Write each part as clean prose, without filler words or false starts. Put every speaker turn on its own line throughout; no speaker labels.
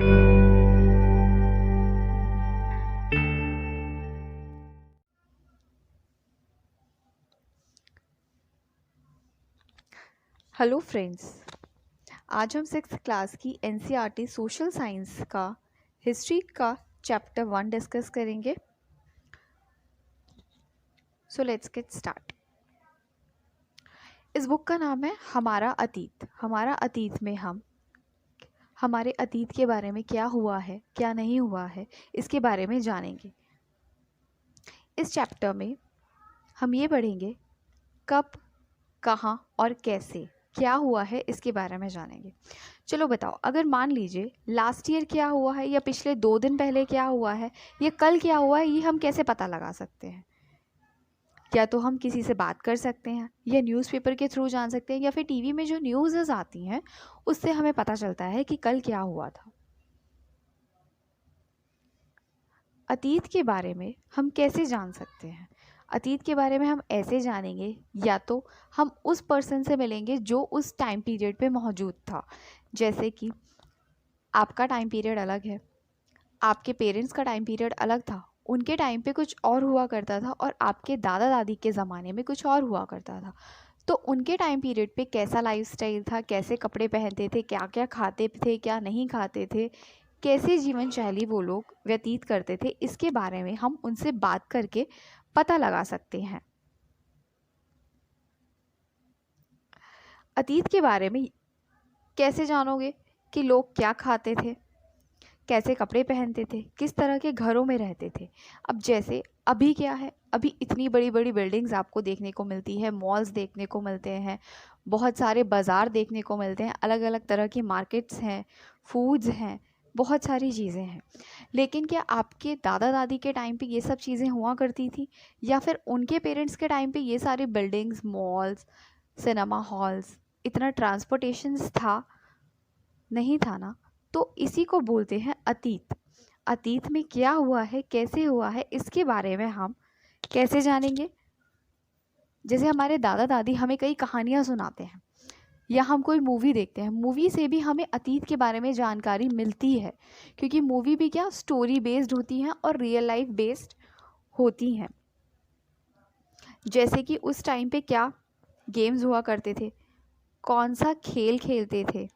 Hello friends, आज हम 6th class की एनसीईआरटी सोशल साइंस का हिस्ट्री का चैप्टर 1 डिस्कस करेंगे। So let's get start. इस बुक का नाम है हमारा अतीत। हमारा अतीत में हम हमारे अतीत के बारे में क्या हुआ है, क्या नहीं हुआ है, इसके बारे में जानेंगे। इस चैप्टर में हम ये पढ़ेंगे कब, कहाँ और कैसे क्या हुआ है, इसके बारे में जानेंगे। चलो बताओ, अगर मान लीजिए लास्ट ईयर क्या हुआ है, या पिछले 2 दिन पहले क्या हुआ है, या कल क्या हुआ है, ये हम कैसे पता लगा सकते हैं? या तो हम किसी से बात कर सकते हैं, या न्यूज़पेपर के थ्रू जान सकते हैं, या फिर टीवी में जो न्यूज़ आती हैं उससे हमें पता चलता है कि कल क्या हुआ था। अतीत के बारे में हम कैसे जान सकते हैं? अतीत के बारे में हम ऐसे जानेंगे, या तो हम उस पर्सन से मिलेंगे जो उस टाइम पीरियड पे मौजूद था। जैसे कि आपका टाइम पीरियड अलग है, आपके पेरेंट्स का टाइम पीरियड अलग था, उनके टाइम पे कुछ और हुआ करता था, और आपके दादा दादी के ज़माने में कुछ और हुआ करता था। तो उनके टाइम पीरियड पे कैसा लाइफस्टाइल था, कैसे कपड़े पहनते थे, क्या क्या खाते थे, क्या नहीं खाते थे, कैसे जीवन शैली वो लोग व्यतीत करते थे, इसके बारे में हम उनसे बात करके पता लगा सकते हैं। अतीत के बारे में कैसे जानोगे कि लोग क्या खाते थे, कैसे कपड़े पहनते थे, किस तरह के घरों में रहते थे। अब जैसे अभी क्या है, अभी इतनी बड़ी बड़ी बिल्डिंग्स आपको देखने को मिलती है, मॉल्स देखने को मिलते हैं, बहुत सारे बाज़ार देखने को मिलते हैं, अलग अलग तरह की मार्केट्स हैं, फूड्स हैं, बहुत सारी चीज़ें हैं। लेकिन क्या आपके दादा दादी के टाइम पे ये सब चीज़ें हुआ करती थी, या फिर उनके पेरेंट्स के टाइम पे ये सारी बिल्डिंग्स, मॉल्स, सिनेमा हॉल्स, इतना ट्रांसपोर्टेशंस था? नहीं था ना। तो इसी को बोलते हैं अतीत। अतीत में क्या हुआ है, कैसे हुआ है, इसके बारे में हम कैसे जानेंगे? जैसे हमारे दादा दादी हमें कई कहानियाँ सुनाते हैं, या हम कोई मूवी देखते हैं, मूवी से भी हमें अतीत के बारे में जानकारी मिलती है, क्योंकि मूवी भी क्या स्टोरी बेस्ड होती हैं और रियल लाइफ बेस्ड होती हैं। जैसे कि उस टाइम पे क्या गेम्स हुआ करते थे, कौन सा खेल खेलते थे,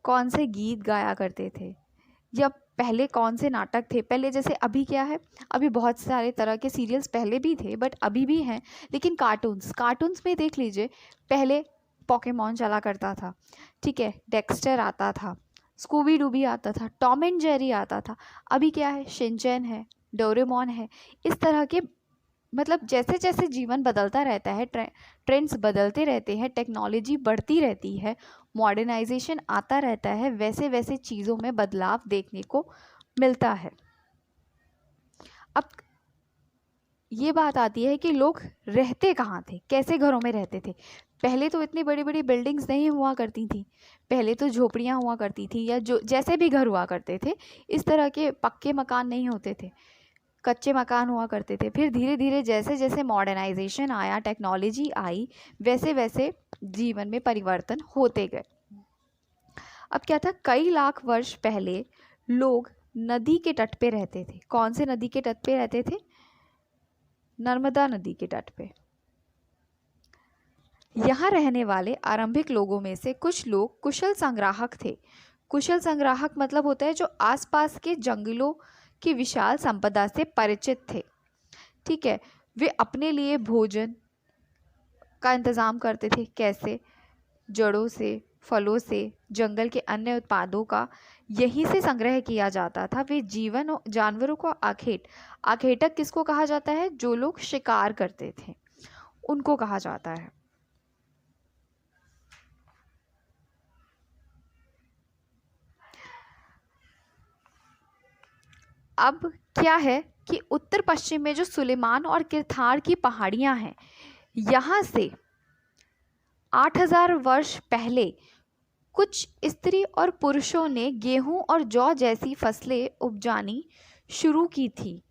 कौन से गीत गाया करते थे, या पहले कौन से नाटक थे। पहले जैसे अभी क्या है, अभी बहुत सारे तरह के सीरियल्स पहले भी थे, बट अभी भी हैं, लेकिन कार्टून्स में देख लीजिए, पहले पोकेमॉन चला करता था, ठीक है, डेक्स्टर आता था, स्कूबी डूबी आता था, टॉम एंड जेरी आता था। अभी क्या है, शिनचैन है, डोरेमोन है। इस तरह के, मतलब जैसे जैसे जीवन बदलता रहता है, ट्रेंड्स बदलते रहते हैं, टेक्नोलॉजी बढ़ती रहती है, मॉडर्नाइजेशन आता रहता है, वैसे वैसे चीज़ों में बदलाव देखने को मिलता है। अब ये बात आती है कि लोग रहते कहाँ थे, कैसे घरों में रहते थे। पहले तो इतनी बड़ी बड़ी बिल्डिंग्स नहीं हुआ करती थी, पहले तो झोपड़ियाँ हुआ करती थी, या जो जैसे भी घर हुआ करते थे, इस तरह के पक्के मकान नहीं होते थे, कच्चे मकान हुआ करते थे। फिर धीरे धीरे जैसे जैसे मॉडर्नाइजेशन आया, टेक्नोलॉजी आई, वैसे वैसे जीवन में परिवर्तन होते गए। अब क्या था, कई लाख वर्ष पहले लोग नदी के तट पे रहते थे। कौन से नदी के तट पे रहते थे? नर्मदा नदी के तट पे। यहाँ रहने वाले आरंभिक लोगों में से कुछ लोग कुशल संग्राहक थे। कुशल संग्राहक मतलब होता है जो आसपास के जंगलों की विशाल संपदा से परिचित थे, ठीक है। वे अपने लिए भोजन का इंतज़ाम करते थे। कैसे? जड़ों से, फलों से, जंगल के अन्य उत्पादों का यहीं से संग्रह किया जाता था। वे जानवरों को आखेटक किसको कहा जाता है? जो लोग शिकार करते थे, उनको कहा जाता है। अब क्या है कि उत्तर पश्चिम में जो सुलेमान और किरथार की पहाड़ियां हैं, यहाँ से 8000 वर्ष पहले कुछ स्त्री और पुरुषों ने गेहूं और जौ जैसी फसलें उपजानी शुरू की थी,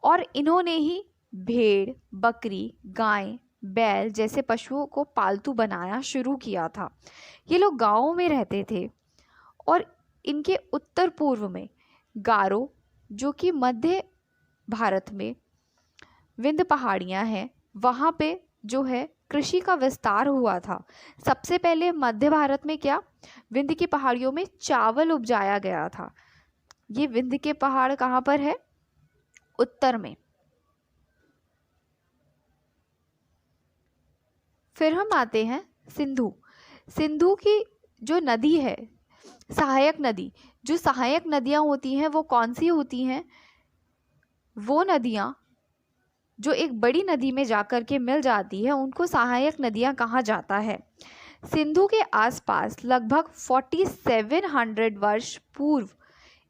और इन्होंने ही भेड़, बकरी, गाय, बैल जैसे पशुओं को पालतू बनाना शुरू किया था। ये लोग गांवों में रहते थे, और इनके उत्तर पूर्व में गारो, जो कि मध्य भारत में विंध्य पहाड़ियाँ हैं, वहाँ पे जो है कृषि का विस्तार हुआ था। सबसे पहले मध्य भारत में क्या, विंध्य की पहाड़ियों में चावल उपजाया गया था। ये विंध्य के पहाड़ कहाँ पर है, उत्तर में। फिर हम आते हैं सिंधु। सिंधु की जो नदी है, सहायक नदी, जो सहायक नदियाँ होती हैं वो कौन सी होती हैं, वो नदियाँ जो एक बड़ी नदी में जाकर के मिल जाती है उनको सहायक नदियाँ कहा जाता है। सिंधु के आसपास लगभग 4700 वर्ष पूर्व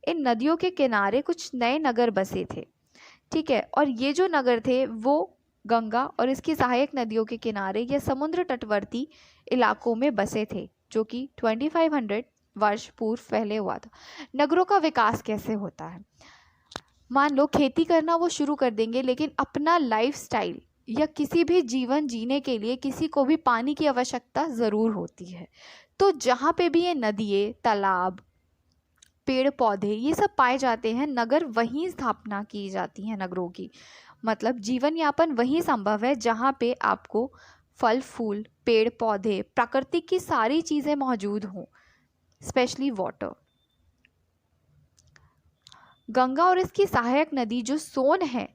इन नदियों के किनारे कुछ नए नगर बसे थे, ठीक है। और ये जो नगर थे वो गंगा और इसकी सहायक नदियों के किनारे या समुद्र तटवर्ती इलाकों में बसे थे, जो कि 2500 वर्ष पूर्व पहले हुआ था। नगरों का विकास कैसे होता है, मान लो खेती करना वो शुरू कर देंगे, लेकिन अपना लाइफस्टाइल या किसी भी जीवन जीने के लिए किसी को भी पानी की आवश्यकता ज़रूर होती है। तो जहाँ पे भी ये नदियाँ, तालाब, पेड़ पौधे ये सब पाए जाते हैं, नगर वहीं स्थापना की जाती है नगरों की। मतलब जीवन यापन वहीं संभव है जहाँ पे आपको फल फूल, पेड़ पौधे, प्रकृति की सारी चीज़ें मौजूद हों, स्पेशली वाटर। गंगा और इसकी सहायक नदी जो सोन है,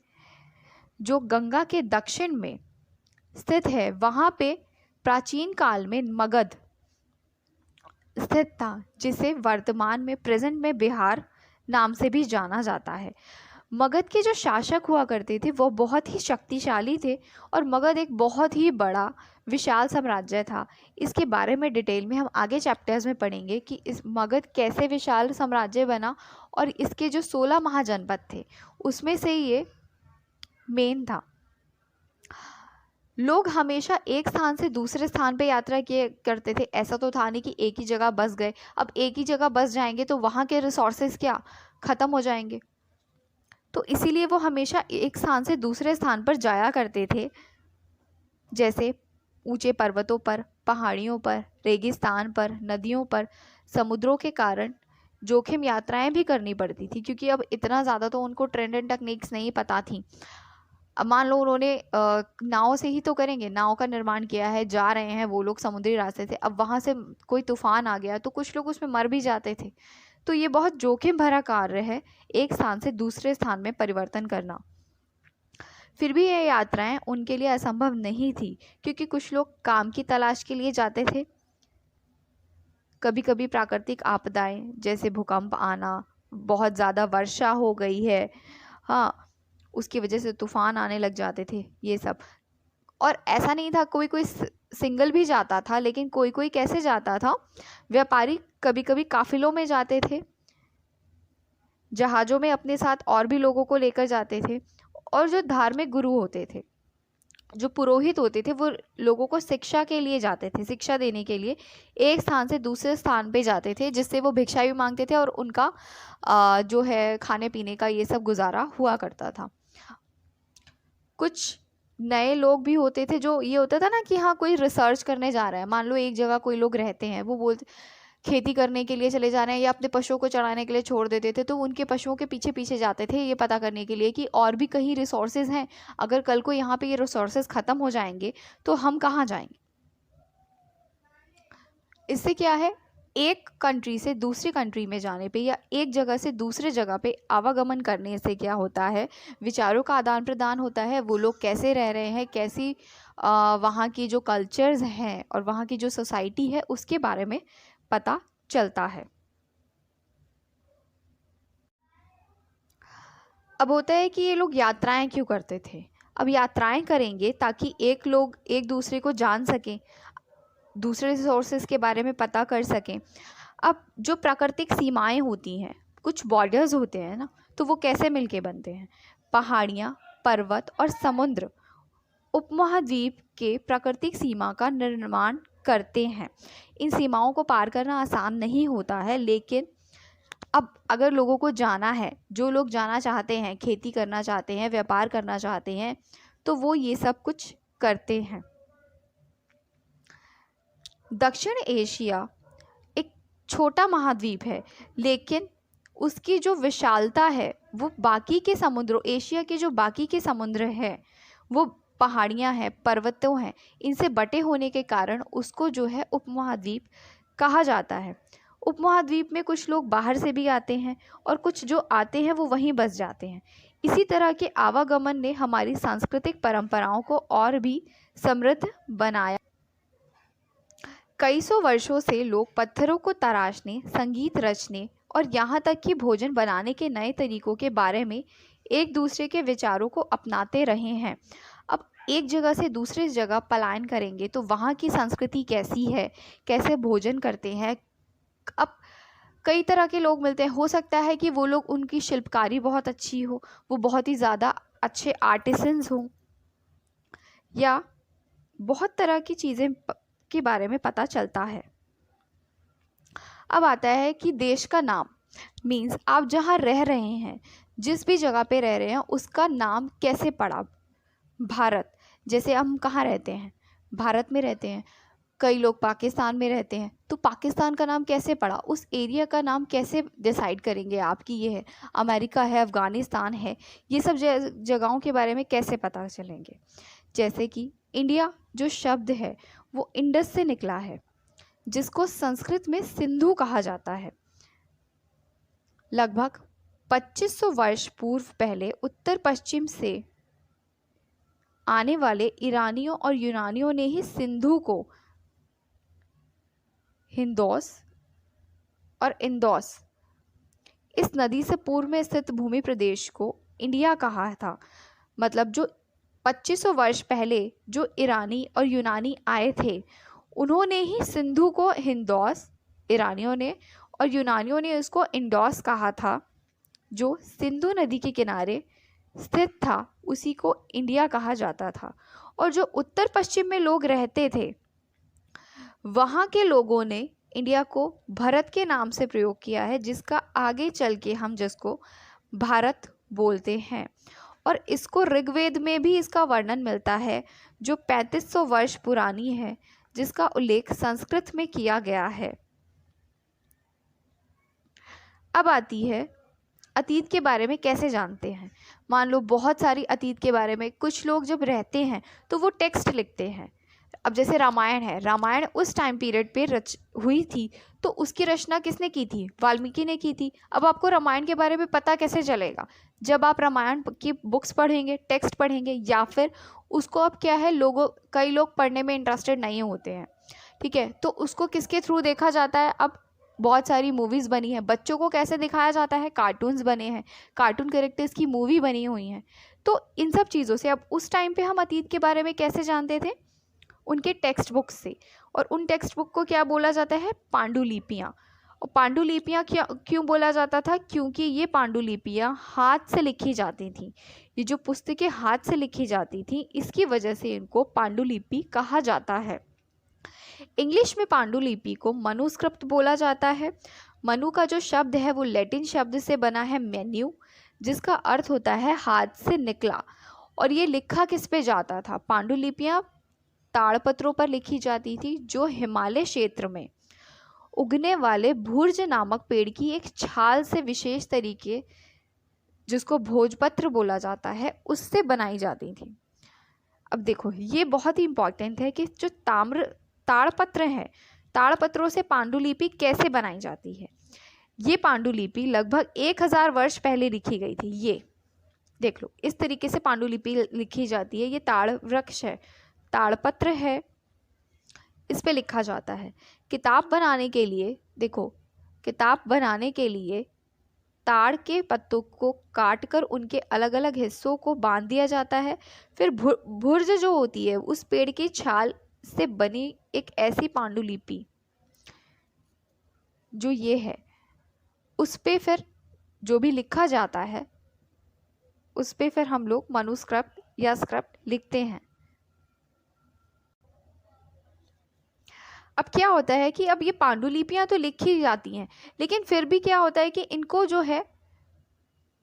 जो गंगा के दक्षिण में स्थित है, वहाँ पे प्राचीन काल में मगध स्थित था, जिसे वर्तमान में प्रेजेंट में बिहार नाम से भी जाना जाता है। मगध के जो शासक हुआ करते थे वो बहुत ही शक्तिशाली थे और मगध एक बहुत ही बड़ा विशाल साम्राज्य था। इसके बारे में डिटेल में हम आगे चैप्टर्स में पढ़ेंगे कि इस मगध कैसे विशाल साम्राज्य बना और इसके जो 16 महाजनपद थे उसमें से ये मेन था। लोग हमेशा एक स्थान से दूसरे स्थान पे यात्रा किए करते थे। ऐसा तो था नहीं कि एक ही जगह बस गए। अब एक ही जगह बस जाएंगे तो वहाँ के रिसोर्सेज क्या ख़त्म हो जाएंगे, तो इसीलिए वो हमेशा एक स्थान से दूसरे स्थान पर जाया करते थे, जैसे ऊंचे पर्वतों पर, पहाड़ियों पर, रेगिस्तान पर, नदियों पर। समुद्रों के कारण जोखिम यात्राएं भी करनी पड़ती थी, क्योंकि अब इतना ज़्यादा तो उनको ट्रेंड एंड टेक्निक्स नहीं पता थी। अब मान लो उन्होंने नाव से ही तो करेंगे, नाव का निर्माण किया है, जा रहे हैं वो लोग समुद्री रास्ते से, अब वहाँ से कोई तूफान आ गया तो कुछ लोग उसमें मर भी जाते थे। तो ये बहुत जोखिम भरा कार्य है एक स्थान से दूसरे स्थान में परिवर्तन करना। फिर भी ये यात्राएं उनके लिए असंभव नहीं थी, क्योंकि कुछ लोग काम की तलाश के लिए जाते थे। कभी कभी प्राकृतिक आपदाएं जैसे भूकंप आना, बहुत ज़्यादा वर्षा हो गई है, हाँ, उसकी वजह से तूफान आने लग जाते थे ये सब। और ऐसा नहीं था कोई कोई सिंगल भी जाता था, लेकिन कोई कोई कैसे जाता था, व्यापारी कभी कभी काफिलों में जाते थे, जहाज़ों में अपने साथ और भी लोगों को लेकर जाते थे। और जो धार्मिक गुरु होते थे, जो पुरोहित होते थे, वो लोगों को शिक्षा के लिए जाते थे, शिक्षा देने के लिए एक स्थान से दूसरे स्थान पे जाते थे, जिससे वो भिक्षा भी मांगते थे और उनका जो है खाने पीने का ये सब गुजारा हुआ करता था। कुछ नए लोग भी होते थे, जो ये होता था ना कि हाँ कोई रिसर्च करने जा रहा है, मान लो एक जगह कोई लोग रहते हैं, वो बोलते खेती करने के लिए चले जा रहे हैं या अपने पशुओं को चराने के लिए छोड़ देते थे, तो उनके पशुओं के पीछे पीछे जाते थे ये पता करने के लिए कि और भी कहीं रिसोर्सेज हैं, अगर कल को यहाँ पे ये रिसोर्सेज ख़त्म हो जाएंगे तो हम कहाँ जाएंगे। इससे क्या है, एक कंट्री से दूसरी कंट्री में जाने पे या एक जगह से दूसरे जगह पे आवागमन करने से क्या होता है, विचारों का आदान प्रदान होता है। वो लोग कैसे रह रहे हैं, कैसी वहाँ की जो कल्चर्स हैं और वहाँ की जो सोसाइटी है उसके बारे में पता चलता है। अब होता है कि ये लोग यात्राएं क्यों करते थे। अब यात्राएं करेंगे ताकि एक लोग एक दूसरे को जान सकें, दूसरे रिसोर्सेज के बारे में पता कर सकें। अब जो प्राकृतिक सीमाएं होती हैं, कुछ बॉर्डर्स होते हैं ना, तो वो कैसे मिलके बनते हैं, पहाड़ियाँ, पर्वत और समुद्र उपमहाद्वीप के प्राकृतिक सीमा का निर्माण करते हैं। इन सीमाओं को पार करना आसान नहीं होता है, लेकिन अब अगर लोगों को जाना है, जो लोग जाना चाहते हैं, खेती करना चाहते हैं, व्यापार करना चाहते हैं, तो वो ये सब कुछ करते हैं। दक्षिण एशिया एक छोटा महाद्वीप है, लेकिन उसकी जो विशालता है वो बाकी के समुद्रों, एशिया के जो बाकी के समुद्र है वो पहाड़ियाँ हैं, पर्वतों हैं, इनसे बटे होने के कारण उसको जो है उपमहाद्वीप कहा जाता है। उपमहाद्वीप में कुछ लोग बाहर से भी आते हैं और कुछ जो आते हैं वो वहीं बस जाते हैं। इसी तरह के आवागमन ने हमारी सांस्कृतिक परंपराओं को और भी समृद्ध बनाया। कई सौ वर्षों से लोग पत्थरों को तराशने, संगीत रचने और यहाँ तक कि भोजन बनाने के नए तरीकों के बारे में एक दूसरे के विचारों को अपनाते रहे हैं। अब एक जगह से दूसरी जगह पलायन करेंगे तो वहाँ की संस्कृति कैसी है, कैसे भोजन करते हैं। अब कई तरह के लोग मिलते हैं, हो सकता है कि वो लोग, उनकी शिल्पकारी बहुत अच्छी हो, वो बहुत ही ज़्यादा अच्छे आर्टिसंस हों, या बहुत तरह की चीज़ें के बारे में पता चलता है। अब आता है कि देश का नाम, मीन्स आप जहाँ रह रहे हैं, जिस भी जगह पे रह रहे हैं उसका नाम कैसे पड़ा। भारत, जैसे हम कहाँ रहते हैं, भारत में रहते हैं, कई लोग पाकिस्तान में रहते हैं, तो पाकिस्तान का नाम कैसे पड़ा, उस एरिया का नाम कैसे डिसाइड करेंगे आप कि ये है, अमेरिका है, अफ़गानिस्तान है, ये सब जगहों के बारे में कैसे पता चलेंगे। जैसे कि इंडिया जो शब्द है वो इंडस से निकला है, जिसको संस्कृत में सिंधु कहा जाता है। लगभग 2500 वर्ष पूर्व पहले उत्तर पश्चिम से आने वाले ईरानियों और यूनानियों ने ही सिंधु को हिंदौस और इंदौस, इस नदी से पूर्व में स्थित भूमि प्रदेश को इंडिया कहा था। मतलब जो 2500 वर्ष पहले जो ईरानी और यूनानी आए थे, उन्होंने ही सिंधु को हिंदौस, ईरानियों ने, और यूनानियों ने इसको इंडोस कहा था। जो सिंधु नदी के किनारे स्थित था उसी को इंडिया कहा जाता था। और जो उत्तर पश्चिम में लोग रहते थे, वहाँ के लोगों ने इंडिया को भारत के नाम से प्रयोग किया है, जिसका आगे चल के हम जिसको भारत बोलते हैं। और इसको ऋग्वेद में भी इसका वर्णन मिलता है, जो 3500 वर्ष पुरानी है, जिसका उल्लेख संस्कृत में किया गया है। अब आती है अतीत के बारे में कैसे जानते हैं। मान लो बहुत सारी अतीत के बारे में कुछ लोग जब रहते हैं तो वो टेक्स्ट लिखते हैं। अब जैसे रामायण है, रामायण उस टाइम पीरियड पे हुई थी, तो उसकी रचना किसने की थी, वाल्मीकि ने की थी। अब आपको रामायण के बारे में पता कैसे चलेगा, जब आप रामायण की बुक्स पढ़ेंगे, टेक्स्ट पढ़ेंगे, या फिर उसको अब क्या है, कई लोग पढ़ने में इंटरेस्टेड नहीं होते हैं, ठीक है, तो उसको किसके थ्रू देखा जाता है। अब बहुत सारी मूवीज़ बनी हैं, बच्चों को कैसे दिखाया जाता है, कार्टून्स बने हैं, कार्टून कैरेक्टर्स की मूवी बनी हुई हैं। तो इन सब चीज़ों से अब उस टाइम पे हम अतीत के बारे में कैसे जानते थे, उनके टेक्स्ट बुक से। और उन टेक्स्ट बुक को क्या बोला जाता है, पांडुलिपियाँ। और पांडुलिपियाँ क्यों बोला जाता था, क्योंकि ये पांडुलिपियाँ हाथ से लिखी जाती थी। ये जो पुस्तकें हाथ से लिखी जाती थी, इसकी वजह से इनको पांडुलिपि कहा जाता है। इंग्लिश में पांडुलिपि को मनुस्क्रिप्ट बोला जाता है। मनु का जो शब्द है वो लैटिन शब्द से बना है मेन्यू, जिसका अर्थ होता है हाथ से निकला। और ये लिखा किस पे जाता था, पांडुलिपियाँ ताड़पत्रों पर लिखी जाती थी, जो हिमालय क्षेत्र में उगने वाले भूर्ज नामक पेड़ की एक छाल से विशेष तरीके, जिसको भोजपत्र बोला जाता है, उससे बनाई जाती थी। अब देखो ये बहुत ही इंपॉर्टेंट है कि जो ताड़पत्र है, ताड़पत्रों से पांडुलिपि कैसे बनाई जाती है। ये पांडुलिपि लगभग 1000 वर्ष पहले लिखी गई थी। ये देख लो, इस तरीके से पांडुलिपि लिखी जाती है। ये ताड़ वृक्ष है, ताड़पत्र है, इस पे लिखा जाता है। किताब बनाने के लिए, देखो किताब बनाने के लिए ताड़ के पत्तों को काटकर उनके अलग अलग हिस्सों को बांध दिया जाता है। फिर भुर्ज जो होती है उस पेड़ की छाल से बनी एक ऐसी पांडुलिपि जो ये है, उस पे फिर जो भी लिखा जाता है उस पे फिर हम लोग मनुस्क्रिप्ट या स्क्रिप्ट लिखते हैं। अब क्या होता है कि अब ये पांडुलिपियाँ तो लिखी जाती हैं, लेकिन फिर भी क्या होता है कि इनको जो है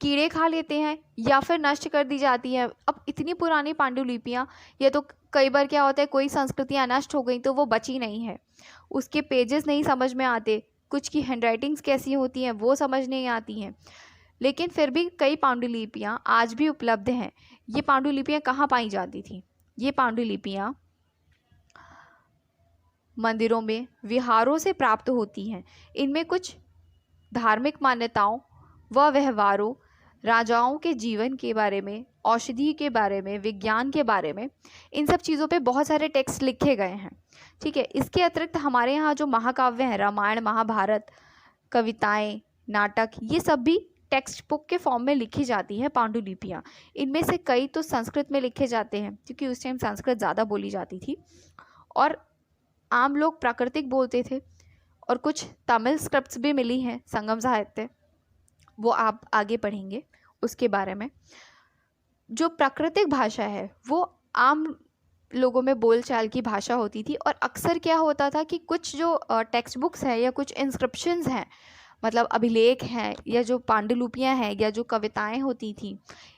कीड़े खा लेते हैं या फिर नष्ट कर दी जाती हैं। अब इतनी पुरानी पांडुलिपियाँ, ये तो कई बार क्या होता है, कोई संस्कृतियाँ नष्ट हो गई तो वो बची नहीं है, उसके पेजेस नहीं समझ में आते, कुछ की हैंडराइटिंग्स कैसी होती हैं वो समझ नहीं आती हैं, लेकिन फिर भी कई पांडुलिपियाँ आज भी उपलब्ध हैं। ये पांडुलिपियाँ कहाँ पाई जाती थी? ये पांडुलिपियाँ मंदिरों में, विहारों से प्राप्त होती हैं। इनमें कुछ धार्मिक मान्यताओं व व्यवहारों, राजाओं के जीवन के बारे में, औषधि के बारे में, विज्ञान के बारे में, इन सब चीज़ों पे बहुत सारे टेक्स्ट लिखे गए हैं। ठीक है, इसके अतिरिक्त हमारे यहाँ जो महाकाव्य हैं, रामायण, महाभारत, कविताएं, नाटक, ये सब भी टेक्स्ट बुक के फॉर्म में लिखी जाती हैं पांडुलिपियाँ। इनमें से कई तो संस्कृत में लिखे जाते हैं, क्योंकि उस टाइम संस्कृत ज़्यादा बोली जाती थी और आम लोग प्राकृतिक बोलते थे। और कुछ तमिल स्क्रिप्ट्स भी मिली हैं, संगम साहित्य, वो आप आगे पढ़ेंगे उसके बारे में। जो प्राकृतिक भाषा है वो आम लोगों में बोलचाल की भाषा होती थी। और अक्सर क्या होता था कि कुछ जो टेक्स्ट बुक्स हैं या कुछ इंस्क्रिप्शंस हैं, मतलब अभिलेख हैं, या जो पांडुलिपियाँ हैं, या जो कविताएं होती थी,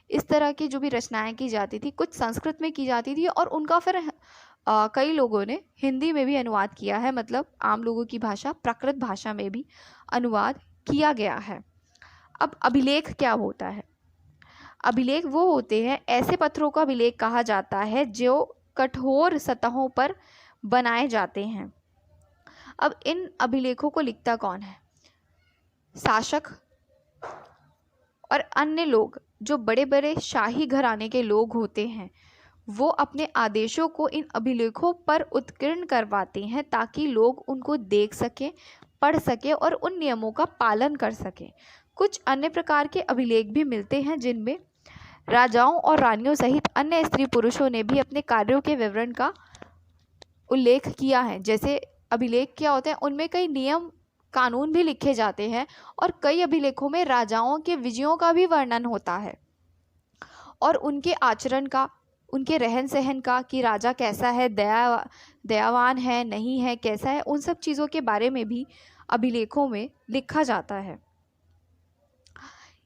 इस तरह की जो भी रचनाएं की जाती थी, कुछ संस्कृत में की जाती थी और उनका फिर कई लोगों ने हिंदी में भी अनुवाद किया है, मतलब आम लोगों की भाषा प्राकृत भाषा में भी अनुवाद किया गया है। अब अभिलेख क्या होता है? अभिलेख वो होते हैं, ऐसे पत्थरों का अभिलेख कहा जाता है जो कठोर सतहों पर बनाए जाते हैं। अब इन अभिलेखों को लिखता कौन है? शासक और अन्य लोग, जो बड़े बड़े शाही घराने के लोग होते हैं, वो अपने आदेशों को इन अभिलेखों पर उत्कीर्ण करवाते हैं ताकि लोग उनको देख सकें, पढ़ सकें और उन नियमों का पालन कर सकें। कुछ अन्य प्रकार के अभिलेख भी मिलते हैं जिनमें राजाओं और रानियों सहित अन्य स्त्री पुरुषों ने भी अपने कार्यों के विवरण का उल्लेख किया है। जैसे अभिलेख क्या होते हैं, उनमें कई नियम कानून भी लिखे जाते हैं और कई अभिलेखों में राजाओं के विजयों का भी वर्णन होता है और उनके आचरण का, उनके रहन सहन का, कि राजा कैसा है, दयावान है नहीं है, कैसा है, उन सब चीज़ों के बारे में भी अभिलेखों में लिखा जाता है।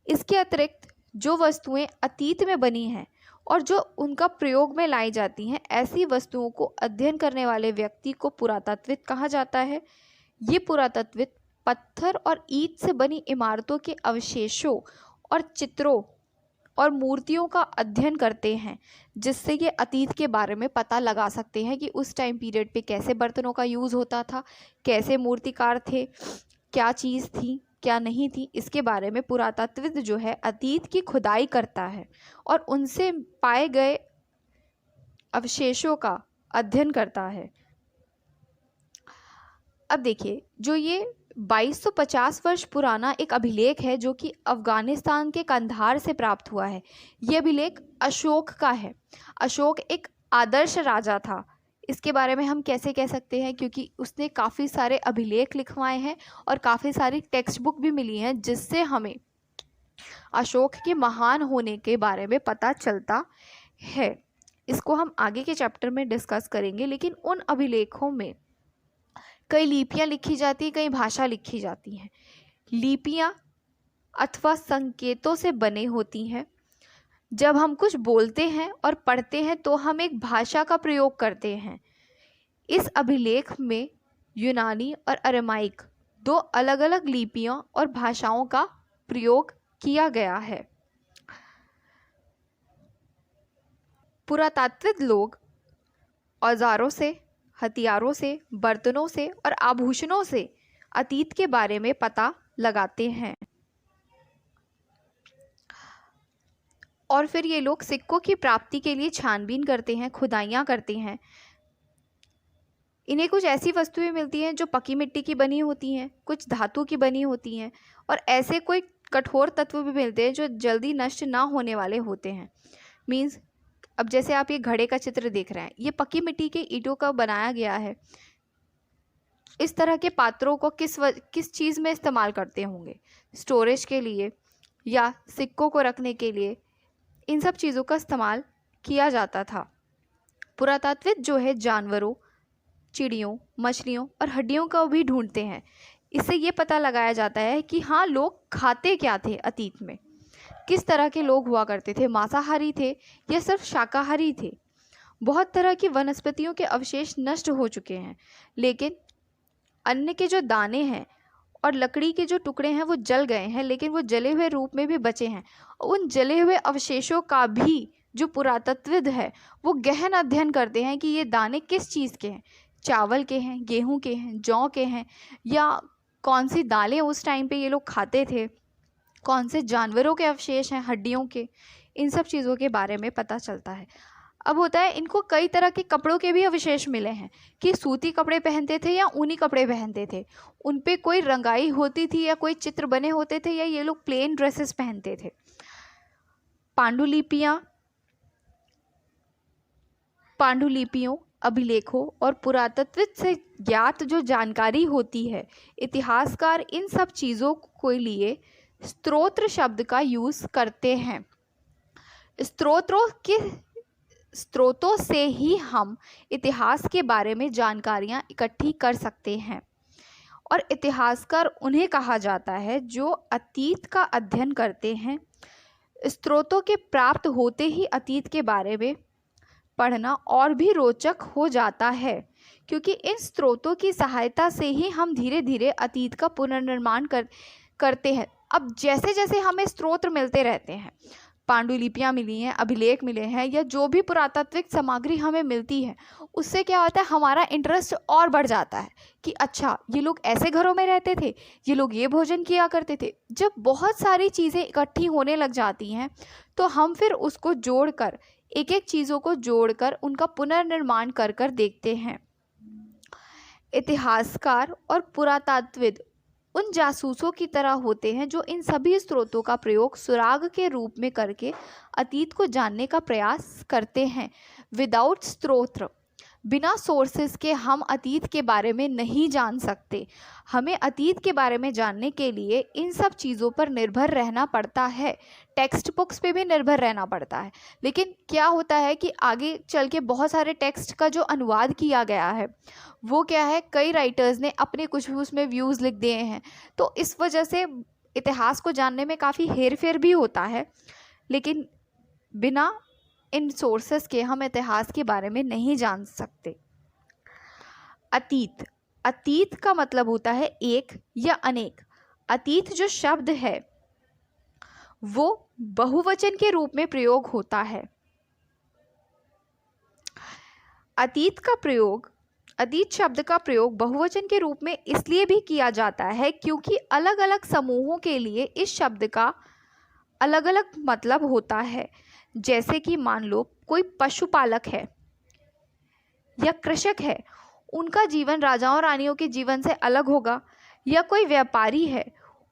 इसके अतिरिक्त जो वस्तुएं अतीत में बनी हैं और जो उनका प्रयोग में लाई जाती हैं, ऐसी वस्तुओं को अध्ययन करने वाले व्यक्ति को पुरातत्विद कहा जाता है। ये पुरातत्विद पत्थर और ईंट से बनी इमारतों के अवशेषों और चित्रों और मूर्तियों का अध्ययन करते हैं, जिससे ये अतीत के बारे में पता लगा सकते हैं कि उस टाइम पीरियड पे कैसे बर्तनों का यूज़ होता था, कैसे मूर्तिकार थे, क्या चीज़ थी, क्या नहीं थी। इसके बारे में पुरातत्विद जो है अतीत की खुदाई करता है और उनसे पाए गए अवशेषों का अध्ययन करता है। अब देखिए, जो ये 2250 वर्ष पुराना एक अभिलेख है जो कि अफ़गानिस्तान के कंधार से प्राप्त हुआ है। ये अभिलेख अशोक का है। अशोक एक आदर्श राजा था। इसके बारे में हम कैसे कह सकते हैं, क्योंकि उसने काफ़ी सारे अभिलेख लिखवाए हैं और काफ़ी सारी टेक्स्ट बुक भी मिली हैं, जिससे हमें अशोक के महान होने के बारे में पता चलता है। इसको हम आगे के चैप्टर में डिस्कस करेंगे। लेकिन उन अभिलेखों में कई लिपियाँ लिखी जाती हैं, कई भाषा लिखी जाती हैं। लिपियाँ अथवा संकेतों से बने होती हैं। जब हम कुछ बोलते हैं और पढ़ते हैं तो हम एक भाषा का प्रयोग करते हैं। इस अभिलेख में यूनानी और अरामाइक दो अलग अलग लिपियों और भाषाओं का प्रयोग किया गया है। पुरातात्विक लोग औजारों से, हथियारों से, बर्तनों से और आभूषणों से अतीत के बारे में पता लगाते हैं। और फिर ये लोग सिक्कों की प्राप्ति के लिए छानबीन करते हैं, खुदाइयाँ करते हैं। इन्हें कुछ ऐसी वस्तुएं मिलती हैं जो पकी मिट्टी की बनी होती हैं, कुछ धातु की बनी होती हैं और ऐसे कोई कठोर तत्व भी मिलते हैं जो जल्दी नष्ट ना होने वाले होते हैं। मीन्स अब जैसे आप ये घड़े का चित्र देख रहे हैं, ये पकी मिट्टी के ईंटों का बनाया गया है। इस तरह के पात्रों को किस चीज़ में इस्तेमाल करते होंगे? स्टोरेज के लिए या सिक्कों को रखने के लिए, इन सब चीज़ों का इस्तेमाल किया जाता था। पुरातत्विद जो है जानवरों, चिड़ियों, मछलियों और हड्डियों को भी ढूंढते हैं। इससे ये पता लगाया जाता है कि हाँ, लोग खाते क्या थे अतीत में, किस तरह के लोग हुआ करते थे, मांसाहारी थे या सिर्फ शाकाहारी थे। बहुत तरह की वनस्पतियों के अवशेष नष्ट हो चुके हैं, लेकिन अन्न के जो दाने हैं और लकड़ी के जो टुकड़े हैं वो जल गए हैं, लेकिन वो जले हुए रूप में भी बचे हैं। उन जले हुए अवशेषों का भी जो पुरातत्वविद है वो गहन अध्ययन करते हैं कि ये दाने किस चीज़ के हैं, चावल के हैं, गेहूं के हैं, जौ के हैं, या कौन सी दालें उस टाइम पे ये लोग खाते थे, कौन से जानवरों के अवशेष हैं, हड्डियों के, इन सब चीज़ों के बारे में पता चलता है। अब होता है इनको कई तरह के कपड़ों के भी अवशेष मिले हैं कि सूती कपड़े पहनते थे या ऊनी कपड़े पहनते थे, उन पे कोई रंगाई होती थी या कोई चित्र बने होते थे, या ये लोग प्लेन ड्रेसेस पहनते थे। पांडुलिपियों, अभिलेखों और पुरातत्विद से ज्ञात जो जानकारी होती है, इतिहासकार इन सब चीज़ों के लिए स्त्रोत्र शब्द का यूज़ करते हैं। स्त्रोतों से ही हम इतिहास के बारे में जानकारियाँ इकट्ठी कर सकते हैं, और इतिहासकार उन्हें कहा जाता है जो अतीत का अध्ययन करते हैं। स्त्रोतों के प्राप्त होते ही अतीत के बारे में पढ़ना और भी रोचक हो जाता है, क्योंकि इन स्त्रोतों की सहायता से ही हम धीरे धीरे अतीत का पुनर्निर्माण करते हैं। अब जैसे जैसे हमें स्त्रोत्र मिलते रहते हैं, पांडुलिपियाँ मिली हैं, अभिलेख मिले हैं, या जो भी पुरातात्विक सामग्री हमें मिलती है, उससे क्या होता है, हमारा इंटरेस्ट और बढ़ जाता है कि अच्छा ये लोग ऐसे घरों में रहते थे, ये लोग ये भोजन किया करते थे। जब बहुत सारी चीज़ें इकट्ठी होने लग जाती हैं तो हम फिर उसको जोड़कर, एक एक चीज़ों को जोड़कर उनका पुनर्निर्माण कर कर देखते हैं। इतिहासकार और पुरातत्वविद उन जासूसों की तरह होते हैं जो इन सभी स्रोतों का प्रयोग सुराग के रूप में करके अतीत को जानने का प्रयास करते हैं। विदाउट स्रोत, बिना सोर्सेस के हम अतीत के बारे में नहीं जान सकते। हमें अतीत के बारे में जानने के लिए इन सब चीज़ों पर निर्भर रहना पड़ता है, टेक्स्ट बुक्स पे भी निर्भर रहना पड़ता है। लेकिन क्या होता है कि आगे चल के बहुत सारे टेक्स्ट का जो अनुवाद किया गया है वो क्या है, कई राइटर्स ने अपने कुछ उसमें व्यूज़ लिख दिए हैं, तो इस वजह से इतिहास को जानने में काफ़ी हेर फेर भी होता है। लेकिन बिना इन सोर्सेस के हम इतिहास के बारे में नहीं जान सकते। अतीत का मतलब होता है एक या अनेक। अतीत जो शब्द है वो बहुवचन के रूप में प्रयोग होता है। अतीत शब्द का प्रयोग बहुवचन के रूप में इसलिए भी किया जाता है क्योंकि अलग अलग समूहों के लिए इस शब्द का अलग अलग मतलब होता है। जैसे कि मान लो कोई पशुपालक है या कृषक है, उनका जीवन राजाओं रानियों के जीवन से अलग होगा, या कोई व्यापारी है,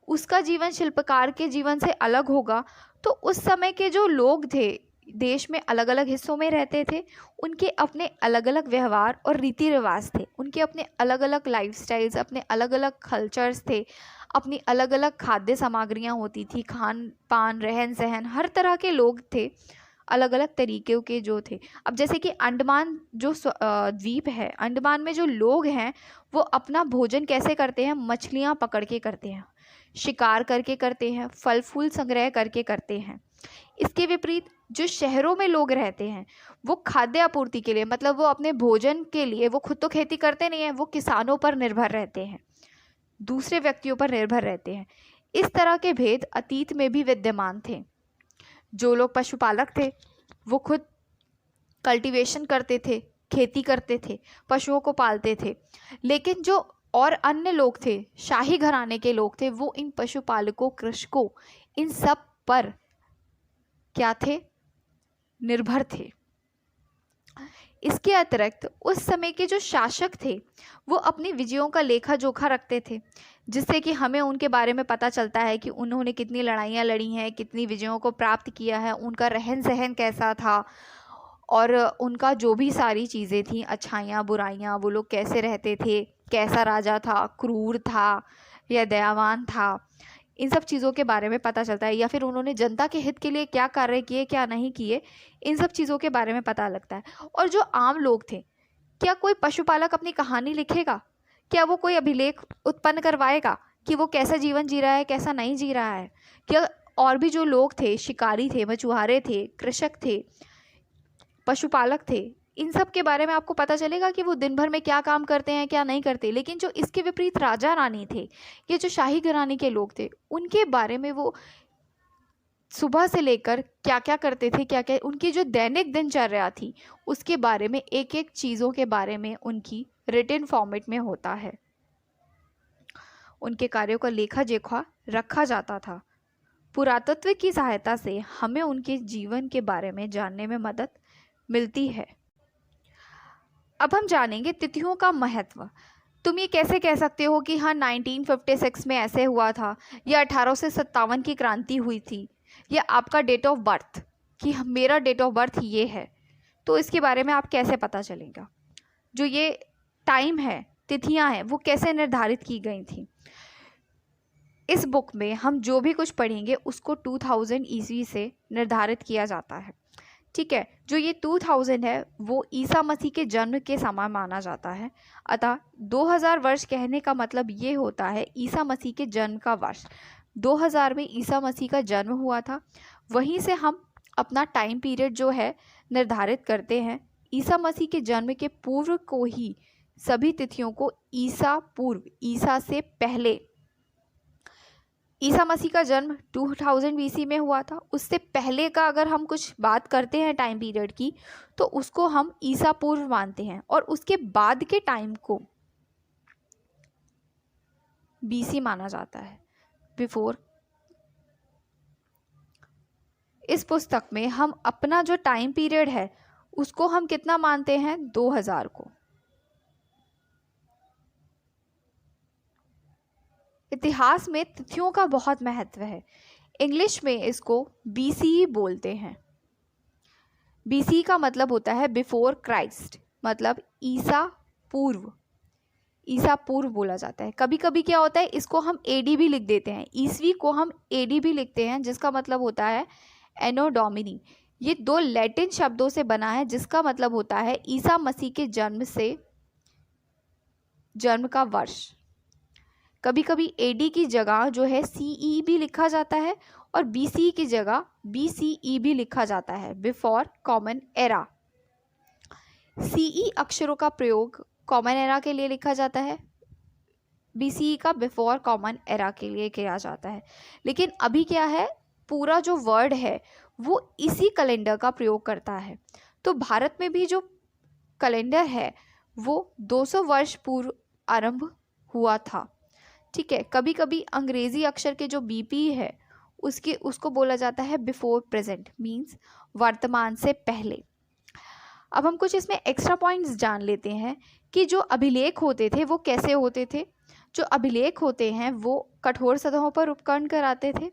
उसका जीवन शिल्पकार के जीवन से अलग होगा। तो उस समय के जो लोग थे, देश में अलग अलग हिस्सों में रहते थे, उनके अपने अलग अलग व्यवहार और रीति रिवाज थे, उनके अपने अलग अलग लाइफस्टाइल्स, अपने अलग अलग कल्चर्स थे, अपनी अलग अलग खाद्य सामग्रियाँ होती थी, खान पान, रहन सहन, हर तरह के लोग थे, अलग अलग तरीके के जो थे। अब जैसे कि अंडमान जो द्वीप है, अंडमान में जो लोग हैं वो अपना भोजन कैसे करते हैं, मछलियाँ पकड़ के करते हैं, शिकार करके करते हैं, फल फूल संग्रह करके करते हैं। इसके विपरीत जो शहरों में लोग रहते हैं वो खाद्य आपूर्ति के लिए, मतलब वो अपने भोजन के लिए, वो खुद तो खेती करते नहीं हैं, वो किसानों पर निर्भर रहते हैं, दूसरे व्यक्तियों पर निर्भर रहते हैं। इस तरह के भेद अतीत में भी विद्यमान थे। जो लोग पशुपालक थे वो खुद कल्टीवेशन करते थे, खेती करते थे, पशुओं को पालते थे। लेकिन जो और अन्य लोग थे, शाही घराने के लोग थे, वो इन पशुपालकों, कृषकों, इन सब पर क्या थे, निर्भर थे। इसके अतिरिक्त उस समय के जो शासक थे वो अपनी विजयों का लेखा जोखा रखते थे, जिससे कि हमें उनके बारे में पता चलता है कि उन्होंने कितनी लड़ाइयाँ लड़ी हैं, कितनी विजयों को प्राप्त किया है, उनका रहन सहन कैसा था, और उनका जो भी सारी चीज़ें थी, अच्छाइयाँ बुराइयाँ, वो लोग कैसे रहते थे, कैसा राजा था, क्रूर था या दयावान था, इन सब चीज़ों के बारे में पता चलता है। या फिर उन्होंने जनता के हित के लिए क्या कार्य किए, क्या नहीं किए, इन सब चीज़ों के बारे में पता लगता है। और जो आम लोग थे, क्या कोई पशुपालक अपनी कहानी लिखेगा, क्या वो कोई अभिलेख उत्पन्न करवाएगा कि वो कैसा जीवन जी रहा है, कैसा नहीं जी रहा है? क्या और भी जो लोग थे, शिकारी थे, मछुआरे थे, कृषक थे, पशुपालक थे, इन सब के बारे में आपको पता चलेगा कि वो दिन भर में क्या काम करते हैं क्या नहीं करते। लेकिन जो इसके विपरीत राजा रानी थे, ये जो शाही घराने के लोग थे, उनके बारे में वो सुबह से लेकर क्या क्या करते थे, क्या क्या उनकी जो दैनिक दिनचर्या थी, उसके बारे में एक एक चीज़ों के बारे में उनकी रिटन फॉर्मेट में होता है। उनके कार्यों का लेखा जोखा रखा जाता था। पुरातत्व की सहायता से हमें उनके जीवन के बारे में जानने में मदद मिलती है। अब हम जानेंगे तिथियों का महत्व। तुम ये कैसे कह सकते हो कि हाँ 1956 में ऐसे हुआ था, या 1857 की क्रांति हुई थी, या आपका डेट ऑफ बर्थ कि मेरा डेट ऑफ बर्थ ये है, तो इसके बारे में आप कैसे पता चलेगा? जो ये टाइम है, तिथियां हैं, वो कैसे निर्धारित की गई थी? इस बुक में हम जो भी कुछ पढ़ेंगे उसको 2000 ईस्वी से निर्धारित किया जाता है। ठीक है, जो ये 2000 है वो ईसा मसीह के जन्म के समय माना जाता है। अतः 2000 वर्ष कहने का मतलब ये होता है ईसा मसीह के जन्म का वर्ष। 2000 में ईसा मसीह का जन्म हुआ था, वहीं से हम अपना टाइम पीरियड जो है निर्धारित करते हैं। ईसा मसीह के जन्म के पूर्व को ही सभी तिथियों को ईसा पूर्व, ईसा से पहले, ईसा मसीह का जन्म 2000 BC में हुआ था, उससे पहले का अगर हम कुछ बात करते हैं टाइम पीरियड की तो उसको हम ईसा पूर्व मानते हैं, और उसके बाद के टाइम को BC माना जाता है, बिफोर। इस पुस्तक में हम अपना जो टाइम पीरियड है उसको हम कितना मानते हैं? 2000 को। इतिहास में तिथियों का बहुत महत्व है। इंग्लिश में इसको BCE बोलते हैं। BCE का मतलब होता है बिफोर क्राइस्ट, मतलब ईसा पूर्व, ईसा पूर्व बोला जाता है। कभी कभी क्या होता है, इसको हम AD भी लिख देते हैं, ईसवी को हम AD भी लिखते हैं, जिसका मतलब होता है एनो डोमिनी। ये दो लैटिन शब्दों से बना है, जिसका मतलब होता है ईसा मसीह के जन्म से, जन्म का वर्ष। कभी कभी AD की जगह जो है CE भी लिखा जाता है, और BCE की जगह BCE भी लिखा जाता है, बिफोर कॉमन एरा। CE अक्षरों का प्रयोग कॉमन एरा के लिए लिखा जाता है, BCE का बिफोर कॉमन एरा के लिए किया जाता है। लेकिन अभी क्या है, पूरा जो वर्ड है वो इसी कैलेंडर का प्रयोग करता है। तो भारत में भी जो कैलेंडर है वो 200 वर्ष पूर्व आरंभ हुआ था। ठीक है, कभी कभी अंग्रेजी अक्षर के जो BP है उसको बोला जाता है बिफोर प्रेजेंट, मीन्स वर्तमान से पहले। अब हम कुछ इसमें एक्स्ट्रा पॉइंट्स जान लेते हैं कि जो अभिलेख होते थे वो कैसे होते थे। जो अभिलेख होते हैं वो कठोर सतहों पर उपकरण कराते थे,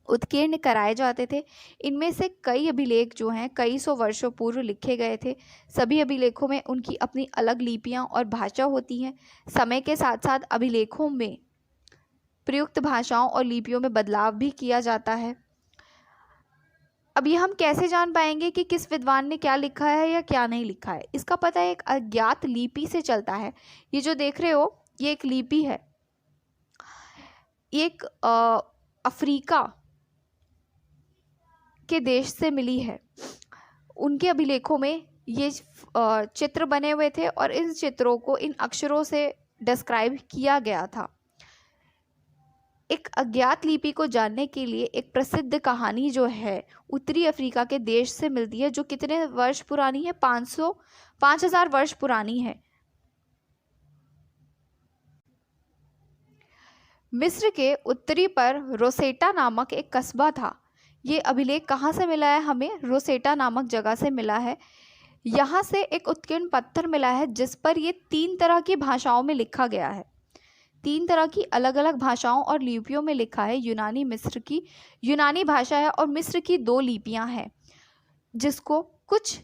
उत्कीर्ण कराए जाते थे। इनमें से कई अभिलेख जो हैं कई सौ वर्षों पूर्व लिखे गए थे। सभी अभिलेखों में उनकी अपनी अलग लिपियां और भाषा होती हैं। समय के साथ साथ अभिलेखों में प्रयुक्त भाषाओं और लिपियों में बदलाव भी किया जाता है। अब ये हम कैसे जान पाएंगे कि किस विद्वान ने क्या लिखा है या क्या नहीं लिखा है? इसका पता एक अज्ञात लिपि से चलता है। ये जो देख रहे हो ये एक लिपि है, एक अफ्रीका के देश से मिली है। उनके अभिलेखों में ये चित्र बने हुए थे और इन चित्रों को इन अक्षरों से डिस्क्राइब किया गया था। एक अज्ञात लिपि को जानने के लिए एक प्रसिद्ध कहानी जो है उत्तरी अफ्रीका के देश से मिलती है, जो कितने वर्ष पुरानी है? 5000 वर्ष पुरानी है। मिस्र के उत्तरी पर रोसेटा नामक एक कस्बा था। ये अभिलेख कहाँ से मिला है? हमें रोसेटा नामक जगह से मिला है। यहाँ से एक उत्कीर्ण पत्थर मिला है जिस पर ये 3 तरह की भाषाओं में लिखा गया है। 3 तरह की अलग अलग भाषाओं और लिपियों में लिखा है। यूनानी, मिस्र की यूनानी भाषा है और मिस्र की 2 लिपियां हैं, जिसको कुछ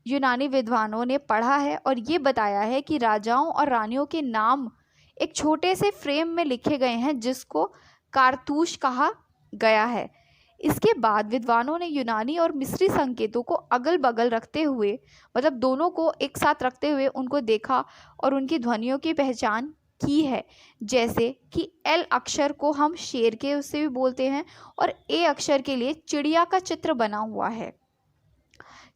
यूनानी विद्वानों ने पढ़ा है और ये बताया है कि राजाओं और रानियों के नाम एक छोटे से फ्रेम में लिखे गए हैं, जिसको कारतूश कहा गया है। इसके बाद विद्वानों ने यूनानी और मिस्री संकेतों को अगल बगल रखते हुए, मतलब दोनों को एक साथ रखते हुए उनको देखा और उनकी ध्वनियों की पहचान की है। जैसे कि L अक्षर को हम शेर के उससे भी बोलते हैं और A अक्षर के लिए चिड़िया का चित्र बना हुआ है।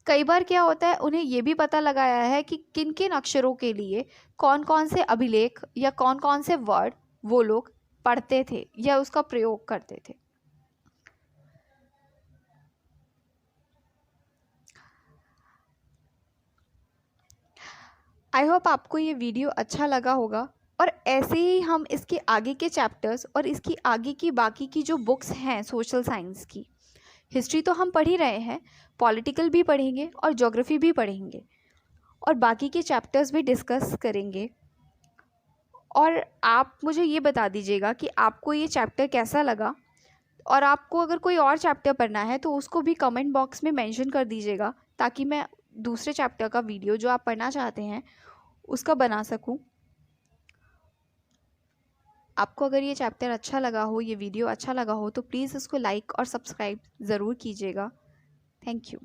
कई बार क्या होता है, उन्हें ये भी पता लगाया है कि किन किन अक्षरों के लिए कौन कौन से अभिलेख या कौन कौन से वर्ड वो लोग पढ़ते थे या उसका प्रयोग करते थे। आई होप आपको ये वीडियो अच्छा लगा होगा, और ऐसे ही हम इसके आगे के चैप्टर्स और इसकी आगे की बाकी की जो बुक्स हैं सोशल साइंस की, हिस्ट्री तो हम पढ़ ही रहे हैं, पॉलिटिकल भी पढ़ेंगे और ज्योग्राफी भी पढ़ेंगे और बाकी के चैप्टर्स भी डिस्कस करेंगे। और आप मुझे ये बता दीजिएगा कि आपको ये चैप्टर कैसा लगा, और आपको अगर कोई और चैप्टर पढ़ना है तो उसको भी कमेंट बॉक्स में मेंशन कर दीजिएगा, ताकि मैं दूसरे चैप्टर का वीडियो जो आप पढ़ना चाहते हैं उसका बना सकूं। आपको अगर ये चैप्टर अच्छा लगा हो, ये वीडियो अच्छा लगा हो, तो प्लीज़ इसको लाइक और सब्सक्राइब ज़रूर कीजिएगा। Thank you.